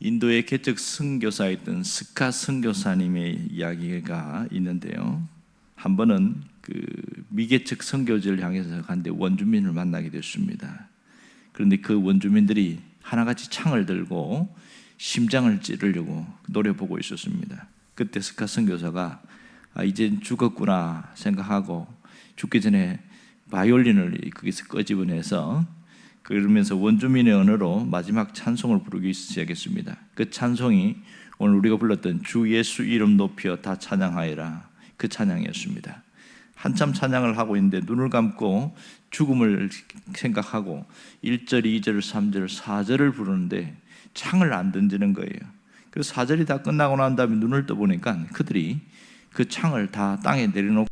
인도의 개척 선교사였던 스카 선교사님의 이야기가 있는데요. 한 번은 그 미개척 선교지를 향해서 갔는데 원주민을 만나게 됐습니다. 그런데 그 원주민들이 하나같이 창을 들고 심장을 찌르려고 노려보고 있었습니다. 그때 스카 선교사가 이젠 죽었구나 생각하고 죽기 전에 바이올린을 거기서 끄집어내서 그러면서 원주민의 언어로 마지막 찬송을 부르기 시작했습니다. 그 찬송이 오늘 우리가 불렀던 주 예수 이름 높여 다 찬양하여라, 그 찬양이었습니다. 한참 찬양을 하고 있는데 눈을 감고 죽음을 생각하고 1절, 2절, 3절, 4절을 부르는데 창을 안 던지는 거예요. 그래서 4절이 다 끝나고 난 다음에 눈을 떠보니까 그들이 그 창을 다 땅에 내려놓고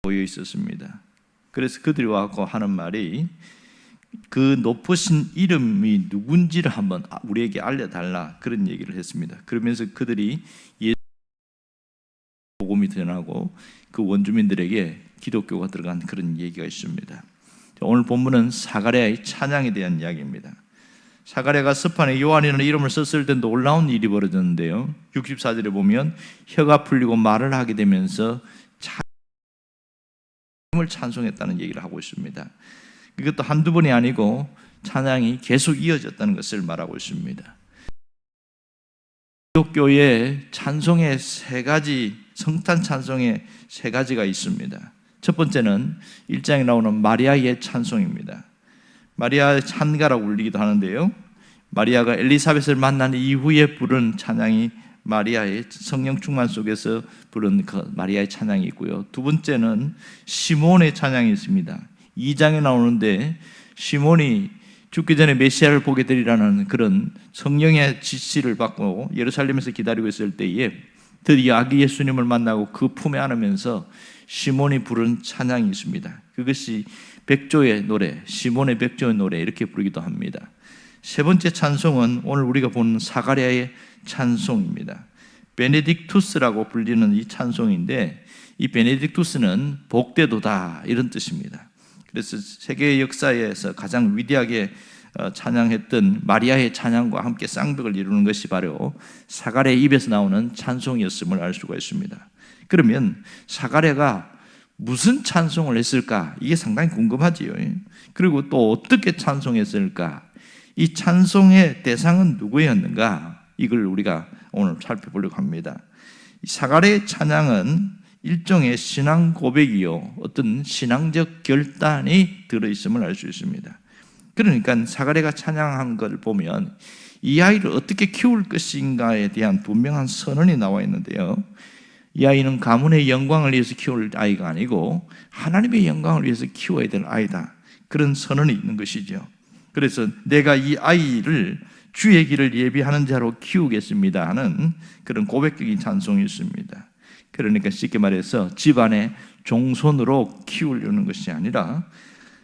모여 있었습니다. 그래서 그들이 와서 하는 말이 그 높으신 이름이 누군지를 한번 우리에게 알려달라, 그런 얘기를 했습니다. 그러면서 그들이 예수 복음이 전하고 그 원주민들에게 기독교가 들어간 그런 얘기가 있습니다. 오늘 본문은 사가랴의 찬양에 대한 이야기입니다. 사가랴가 서판에 요한이라는 이름을 썼을 때도 놀라운 일이 벌어졌는데요. 64절에 보면 혀가 풀리고 말을 하게 되면서 하나님을 찬송했다는 얘기를 하고 있습니다. 이것도 한두 번이 아니고 찬양이 계속 이어졌다는 것을 말하고 있습니다. 기독교의 찬송의 세 가지, 성탄 찬송의 세 가지가 있습니다. 첫 번째는 1장에 나오는 마리아의 찬송입니다. 마리아 찬가라고 불리기도 하는데요. 마리아가 엘리사벳을 만난 이후에 부른 찬양이 마리아의 성령 충만 속에서 부른 그 마리아의 찬양이 있고요. 두 번째는 시몬의 찬양이 있습니다. 2장에 나오는데 시몬이 죽기 전에 메시아를 보게 되리라는 그런 성령의 지시를 받고 예루살렘에서 기다리고 있을 때에 드디어 아기 예수님을 만나고 그 품에 안으면서 시몬이 부른 찬양이 있습니다. 그것이 백조의 노래, 시몬의 백조의 노래, 이렇게 부르기도 합니다. 세 번째 찬송은 오늘 우리가 본 사가랴의 찬송입니다. 베네딕투스라고 불리는 이 찬송인데, 이 베네딕투스는 복되도다 이런 뜻입니다. 그래서 세계 역사에서 가장 위대하게 찬양했던 마리아의 찬양과 함께 쌍벽을 이루는 것이 바로 사가랴의 입에서 나오는 찬송이었음을 알 수가 있습니다. 그러면 사가랴가 무슨 찬송을 했을까? 이게 상당히 궁금하지요. 그리고 또 어떻게 찬송했을까? 이 찬송의 대상은 누구였는가? 이걸 우리가 오늘 살펴보려고 합니다. 사가랴의 찬양은 일종의 신앙 고백이요, 어떤 신앙적 결단이 들어있음을 알 수 있습니다. 그러니까 사가랴가 찬양한 걸 보면 이 아이를 어떻게 키울 것인가에 대한 분명한 선언이 나와 있는데요. 이 아이는 가문의 영광을 위해서 키울 아이가 아니고 하나님의 영광을 위해서 키워야 될 아이다, 그런 선언이 있는 것이죠. 그래서 내가 이 아이를 주의 길을 예비하는 자로 키우겠습니다 하는 그런 고백적인 찬송이 있습니다. 그러니까 쉽게 말해서 집안의 종손으로 키우려는 것이 아니라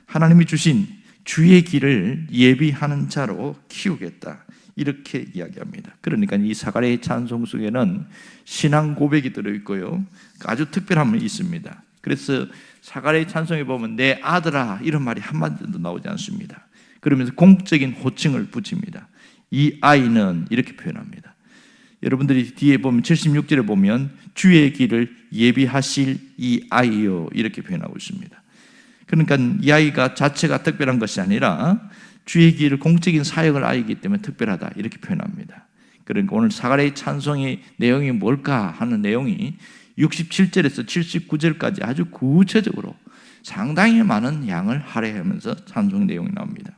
하나님이 주신 주의 길을 예비하는 자로 키우겠다, 이렇게 이야기합니다. 그러니까 이 사가랴의 찬송 속에는 신앙 고백이 들어있고요, 아주 특별함이 있습니다. 그래서 사가랴의 찬송에 보면 내 아들아 이런 말이 한마디도 나오지 않습니다. 그러면서 공적인 호칭을 붙입니다. 이 아이는 이렇게 표현합니다. 여러분들이 뒤에 보면 76절에 보면 주의 길을 예비하실 이 아이요, 이렇게 표현하고 있습니다. 그러니까 이 아이가 자체가 특별한 것이 아니라 주의 길을 공적인 사역을 아이기 때문에 특별하다, 이렇게 표현합니다. 그러니까 오늘 사가랴의 찬송의 내용이 뭘까 하는 내용이 67절에서 79절까지 아주 구체적으로 상당히 많은 양을 할애하면서 찬송 내용이 나옵니다.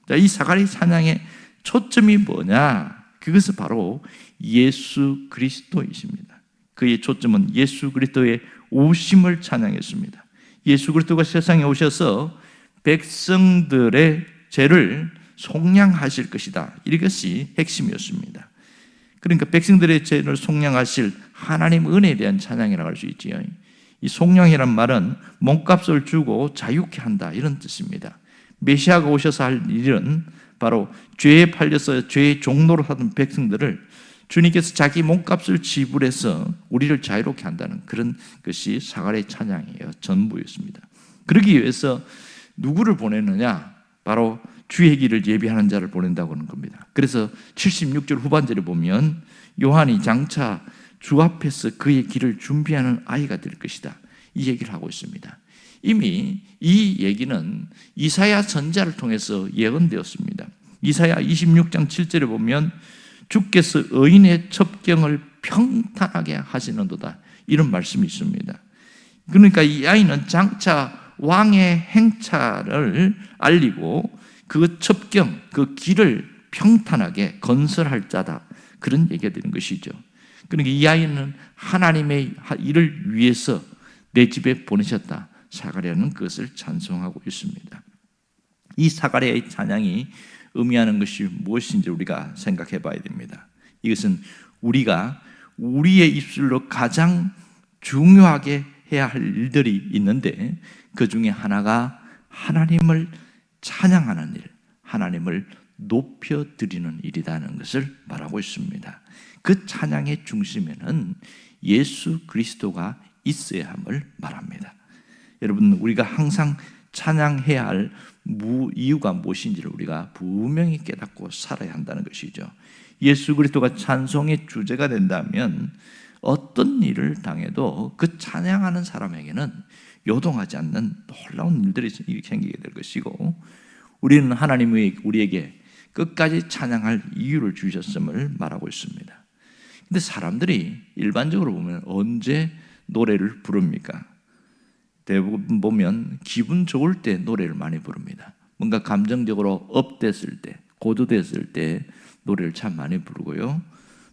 자, 이 사가랴의 찬양의 초점이 뭐냐? 그것은 바로 예수 그리스도이십니다. 그의 초점은 예수 그리스도의 오심을 찬양했습니다. 예수 그리스도가 세상에 오셔서 백성들의 죄를 속량하실 것이다, 이것이 핵심이었습니다. 그러니까 백성들의 죄를 속량하실 하나님 은혜에 대한 찬양이라고 할 수 있지요. 이 속량이란 말은 몸값을 주고 자유케 한다, 이런 뜻입니다. 메시아가 오셔서 할 일은 바로 죄에 팔려서 죄의 종로로 하던 백성들을 주님께서 자기 몸값을 지불해서 우리를 자유롭게 한다는 그런 것이 사가랴의 찬양이에요. 전부였습니다. 그러기 위해서 누구를 보내느냐? 바로 주의 길을 예비하는 자를 보낸다고 하는 겁니다. 그래서 76절 후반절에 보면 요한이 장차 주 앞에서 그의 길을 준비하는 아이가 될 것이다, 이 얘기를 하고 있습니다. 이미 이 얘기는 이사야 선지자를 통해서 예언되었습니다. 이사야 26장 7절에 보면 주께서 의인의 첩경을 평탄하게 하시는도다, 이런 말씀이 있습니다. 그러니까 이 아이는 장차 왕의 행차를 알리고 그 첩경, 그 길을 평탄하게 건설할 자다, 그런 얘기가 되는 것이죠. 그러니까 이 아이는 하나님의 일을 위해서 내 집에 보내셨다, 사가랴는 그것을 찬송하고 있습니다. 이 사가랴의 찬양이 의미하는 것이 무엇인지 우리가 생각해 봐야 됩니다. 이것은 우리가 우리의 입술로 가장 중요하게 해야 할 일들이 있는데, 그 중에 하나가 하나님을 찬양하는 일, 하나님을 높여드리는 일이라는 것을 말하고 있습니다. 그 찬양의 중심에는 예수 그리스도가 있어야 함을 말합니다. 여러분, 우리가 항상 찬양해야 할 이유가 무엇인지를 우리가 분명히 깨닫고 살아야 한다는 것이죠. 예수 그리스도가 찬송의 주제가 된다면 어떤 일을 당해도 그 찬양하는 사람에게는 요동하지 않는 놀라운 일들이 생기게 될 것이고, 우리는 하나님이 우리에게 끝까지 찬양할 이유를 주셨음을 말하고 있습니다. 근데 사람들이 일반적으로 보면 언제 노래를 부릅니까? 대부분 보면 기분 좋을 때 노래를 많이 부릅니다. 뭔가 감정적으로 업됐을 때, 고조됐을 때 노래를 참 많이 부르고요.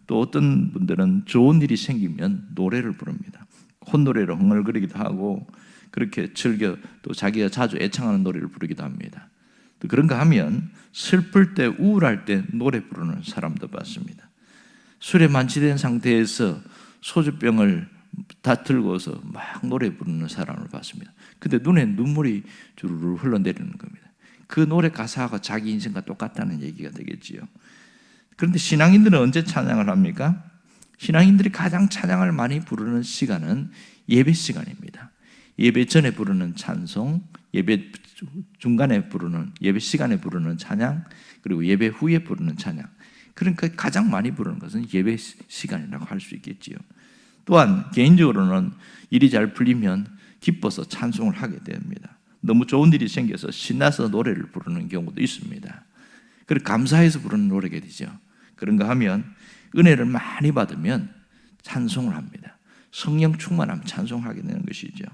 또 어떤 분들은 좋은 일이 생기면 노래를 부릅니다. 콧노래로 흥얼거리기도 하고, 그렇게 즐겨 또 자기가 자주 애창하는 노래를 부르기도 합니다. 또 그런가 하면 슬플 때, 우울할 때 노래 부르는 사람도 봤습니다. 술에 만취된 상태에서 소주병을 다 들고서 막 노래 부르는 사람을 봤습니다. 근데 눈에 눈물이 주르르 흘러내리는 겁니다. 그 노래 가사가 자기 인생과 똑같다는 얘기가 되겠지요. 그런데 신앙인들은 언제 찬양을 합니까? 신앙인들이 가장 찬양을 많이 부르는 시간은 예배 시간입니다. 예배 전에 부르는 찬송, 예배 중간에 부르는, 예배 시간에 부르는 찬양, 그리고 예배 후에 부르는 찬양. 그러니까 가장 많이 부르는 것은 예배 시간이라고 할 수 있겠지요. 또한 개인적으로는 일이 잘 풀리면 기뻐서 찬송을 하게 됩니다. 너무 좋은 일이 생겨서 신나서 노래를 부르는 경우도 있습니다. 그리고 감사해서 부르는 노래가 되죠. 그런가 하면 은혜를 많이 받으면 찬송을 합니다. 성령 충만하면 찬송하게 되는 것이죠.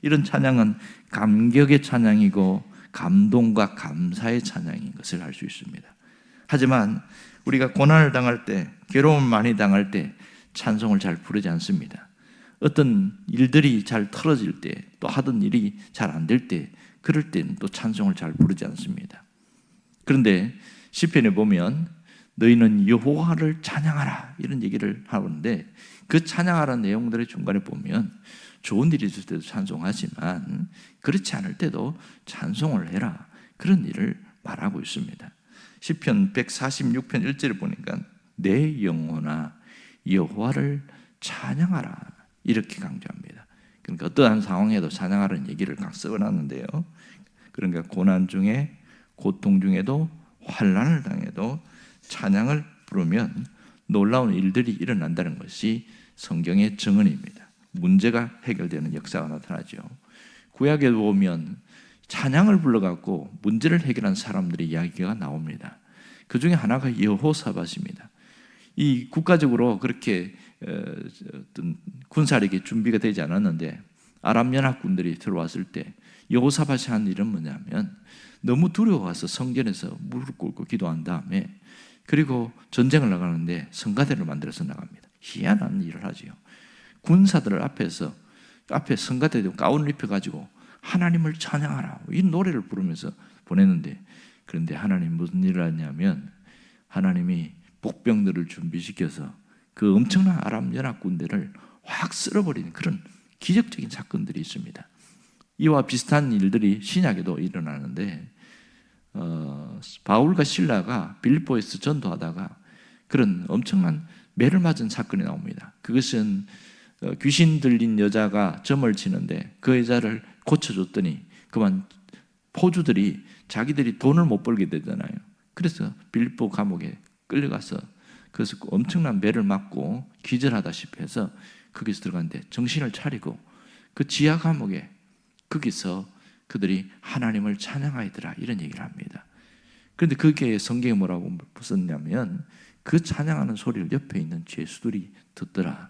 이런 찬양은 감격의 찬양이고 감동과 감사의 찬양인 것을 알 수 있습니다. 하지만 우리가 고난을 당할 때, 괴로움을 많이 당할 때 찬송을 잘 부르지 않습니다. 어떤 일들이 잘 틀어질 때, 또 하던 일이 잘 안 될 때, 그럴 때는 또 찬송을 잘 부르지 않습니다. 그런데 시편에 보면 너희는 여호와를 찬양하라, 이런 얘기를 하는데, 그 찬양하라는 내용들의 중간에 보면 좋은 일이 있을 때도 찬송하지만 그렇지 않을 때도 찬송을 해라, 그런 일을 말하고 있습니다. 시편 146편 1절을 보니까 내 영혼아 여호와를 찬양하라, 이렇게 강조합니다. 그러니까 어떠한 상황에도 찬양하라는 얘기를 각 써놨는데요. 그러니까 고난 중에, 고통 중에도, 환난을 당해도 찬양을 부르면 놀라운 일들이 일어난다는 것이 성경의 증언입니다. 문제가 해결되는 역사가 나타나죠. 구약에 보면 찬양을 불러갖고 문제를 해결한 사람들의 이야기가 나옵니다. 그 중에 하나가 여호사밧입니다. 이 국가적으로 그렇게 어떤 군사력이 준비가 되지 않았는데 아람 연합군들이 들어왔을 때 여호사밧이 한 일은 뭐냐면, 너무 두려워서 성전에서 무릎 꿇고 기도한 다음에, 그리고 전쟁을 나가는데 성가대를 만들어서 나갑니다. 희한한 일을 하지요. 군사들 앞에 성가대도 가운을 입혀가지고 하나님을 찬양하라, 이 노래를 부르면서 보냈는데, 그런데 하나님 무슨 일을 하냐면 하나님이 복병들을 준비시켜서 그 엄청난 아람 연합군대를 확 쓸어버리는 그런 기적적인 사건들이 있습니다. 이와 비슷한 일들이 신약에도 일어나는데, 바울과 실라가 빌립보에서 전도하다가 그런 엄청난 매를 맞은 사건이 나옵니다. 그것은 귀신 들린 여자가 점을 치는데 그 여자를 고쳐줬더니 그만 포주들이 자기들이 돈을 못 벌게 되잖아요. 그래서 빌립보 감옥에 끌려가서 그래서 엄청난 매를 맞고 기절하다시피 해서 거기서 들어갔는데 정신을 차리고 그 지하 감옥에 거기서 그들이 하나님을 찬양하더라 이런 얘기를 합니다. 그런데 그게 성경에 뭐라고 썼냐면 그 찬양하는 소리를 옆에 있는 죄수들이 듣더라.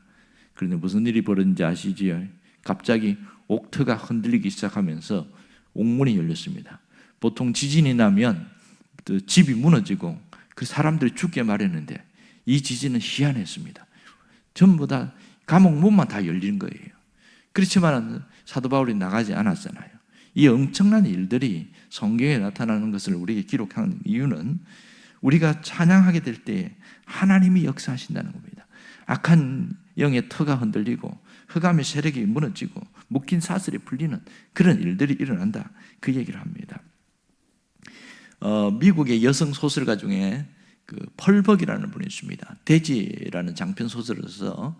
그런데 무슨 일이 벌어진지 아시지요? 갑자기 옥터가 흔들리기 시작하면서 옥문이 열렸습니다. 보통 지진이 나면 집이 무너지고 그 사람들이 죽게 마련했는데 이 지진은 희한했습니다. 전부 다 감옥 문만 다 열린 거예요. 그렇지만 사도 바울이 나가지 않았잖아요. 이 엄청난 일들이 성경에 나타나는 것을 우리에게 기록하는 이유는 우리가 찬양하게 될 때 하나님이 역사하신다는 겁니다. 악한 영의 터가 흔들리고 흑암의 세력이 무너지고 묶인 사슬이 풀리는 그런 일들이 일어난다. 그 얘기를 합니다. 미국의 여성 소설가 중에 그 펄벅이라는 분이 있습니다. 돼지라는 장편 소설을 써서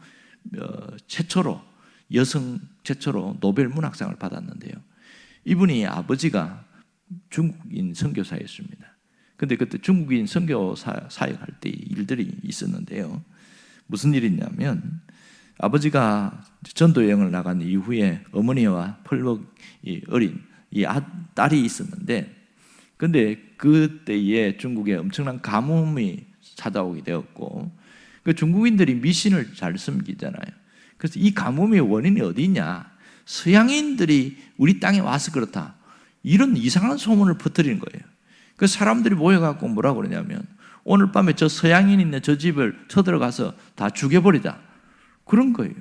최초로 노벨 문학상을 받았는데요. 이분이 아버지가 중국인 선교사였습니다. 근데 그때 중국인 선교 사역할 때 일들이 있었는데요. 무슨 일이 있냐면 아버지가 전도 여행을 나간 이후에 어머니와 펄벅이 어린 딸이 있었는데 근데 그때에 중국에 엄청난 가뭄이 찾아오게 되었고 그 중국인들이 미신을 잘 섬기잖아요. 그래서 이 가뭄의 원인이 어디 있냐? 서양인들이 우리 땅에 와서 그렇다. 이런 이상한 소문을 퍼뜨리는 거예요. 그 사람들이 모여갖고 뭐라고 그러냐면 오늘 밤에 저 서양인 있는 저 집을 쳐들어가서 다 죽여버리자. 그런 거예요.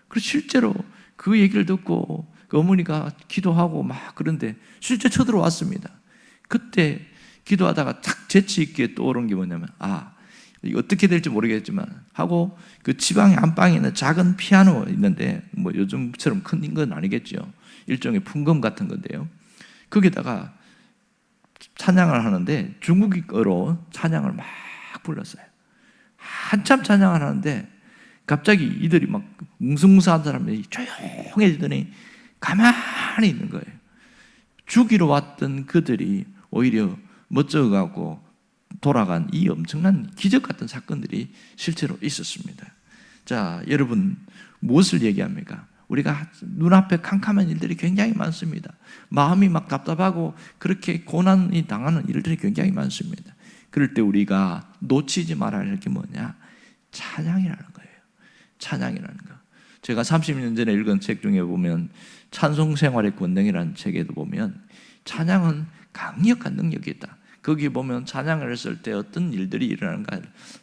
그래서 실제로 그 얘기를 듣고 그 어머니가 기도하고 막 그런데 실제 쳐들어왔습니다. 그때 기도하다가 탁 재치 있게 떠오른 게 뭐냐면 이거 어떻게 될지 모르겠지만 하고 그 지방의 안방에 있는 작은 피아노 있는데 뭐 요즘처럼 큰 건 아니겠죠. 일종의 풍금 같은 건데요. 거기다가 찬양을 하는데 중국어로 찬양을 막 불렀어요. 한참 찬양을 하는데 갑자기 이들이 막 웅성웅성한 사람들이 조용해지더니 가만히 있는 거예요. 죽이러 왔던 그들이 오히려 멋져가고 돌아간 이 엄청난 기적 같은 사건들이 실제로 있었습니다. 자, 여러분 무엇을 얘기합니까? 우리가 눈앞에 캄캄한 일들이 굉장히 많습니다. 마음이 막 답답하고 그렇게 고난이 당하는 일들이 굉장히 많습니다. 그럴 때 우리가 놓치지 말아야 할 게 뭐냐? 찬양이라는 거예요. 찬양이라는 거. 제가 30년 전에 읽은 책 중에 보면 찬송생활의 권능이라는 책에도 보면 찬양은 강력한 능력이 있다. 거기 보면 찬양을 했을 때 어떤 일들이 일어나는가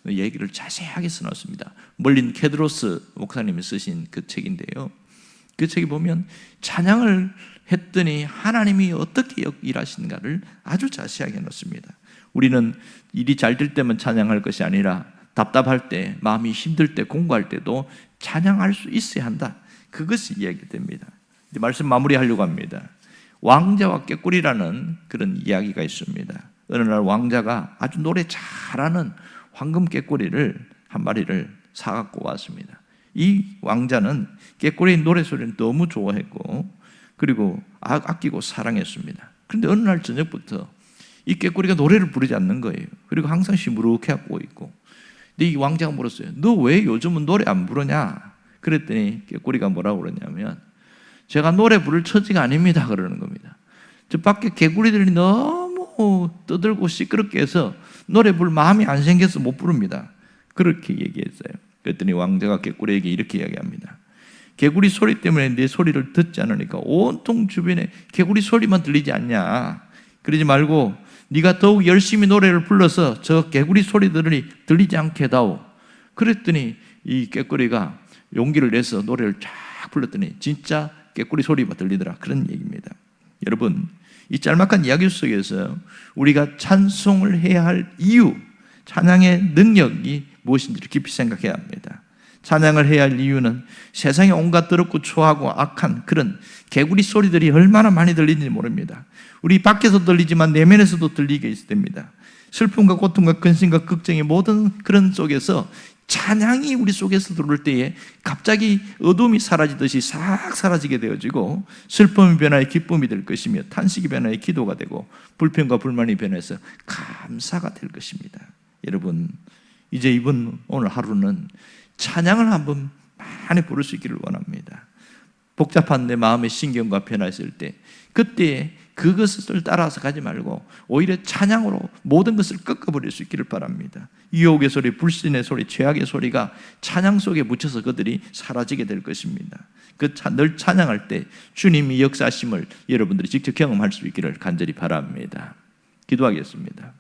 얘기를 자세하게 써놨습니다. 멀린 케드로스 목사님이 쓰신 그 책인데요. 그 책에 보면 찬양을 했더니 하나님이 어떻게 일하시는가를 아주 자세하게 해놓습니다. 우리는 일이 잘 될 때만 찬양할 것이 아니라 답답할 때, 마음이 힘들 때, 공부할 때도 찬양할 수 있어야 한다. 그것이 이야기됩니다. 말씀 마무리하려고 합니다. 왕자와 꾀꼬리라는 그런 이야기가 있습니다. 어느 날 왕자가 아주 노래 잘하는 황금 꾀꼬리를 한 마리를 사갖고 왔습니다. 이 왕자는 꾀꼬리의 노래소리를 너무 좋아했고 그리고 아끼고 사랑했습니다. 그런데 어느 날 저녁부터 이 꾀꼬리가 노래를 부르지 않는 거예요. 그리고 항상 시무룩해하고 있고. 근데 이 왕자가 물었어요. 너 왜 요즘은 노래 안 부르냐? 그랬더니 꾀꼬리가 뭐라고 그러냐면 제가 노래 부를 처지가 아닙니다. 그러는 겁니다. 저 밖에 개구리들이 너무 떠들고 시끄럽게 해서 노래 부를 마음이 안 생겨서 못 부릅니다. 그렇게 얘기했어요. 그랬더니 왕자가 개구리에게 이렇게 이야기합니다. 개구리 소리 때문에 내 소리를 듣지 않으니까 온통 주변에 개구리 소리만 들리지 않냐. 그러지 말고 네가 더욱 열심히 노래를 불러서 저 개구리 소리들이 들리지 않게 해다오. 그랬더니 이 꾀꼬리가 용기를 내서 노래를 쫙 불렀더니 진짜 꾀꼬리 소리만 들리더라. 그런 얘기입니다. 여러분, 이 짤막한 이야기 속에서 우리가 찬송을 해야 할 이유, 찬양의 능력이 무엇인지를 깊이 생각해야 합니다. 찬양을 해야 할 이유는 세상에 온갖 더럽고 추하고 악한 그런 개구리 소리들이 얼마나 많이 들리는지 모릅니다. 우리 밖에서 들리지만 내면에서도 들리게 있을 때입니다. 슬픔과 고통과 근심과 걱정의 모든 그런 속에서 찬양이 우리 속에서 들어올 때에 갑자기 어둠이 사라지듯이 싹 사라지게 되어지고, 슬픔이 변화의 기쁨이 될 것이며 탄식이 변화의 기도가 되고 불평과 불만이 변해서 감사가 될 것입니다. 여러분, 이제 이번 오늘 하루는 찬양을 한번 많이 부를 수 있기를 원합니다. 복잡한 내 마음의 신경과 변화했을 때, 그때 그것을 따라서 가지 말고 오히려 찬양으로 모든 것을 꺾어버릴 수 있기를 바랍니다. 유혹의 소리, 불신의 소리, 죄악의 소리가 찬양 속에 묻혀서 그들이 사라지게 될 것입니다. 늘 찬양할 때 주님이 역사하심을 여러분들이 직접 경험할 수 있기를 간절히 바랍니다. 기도하겠습니다.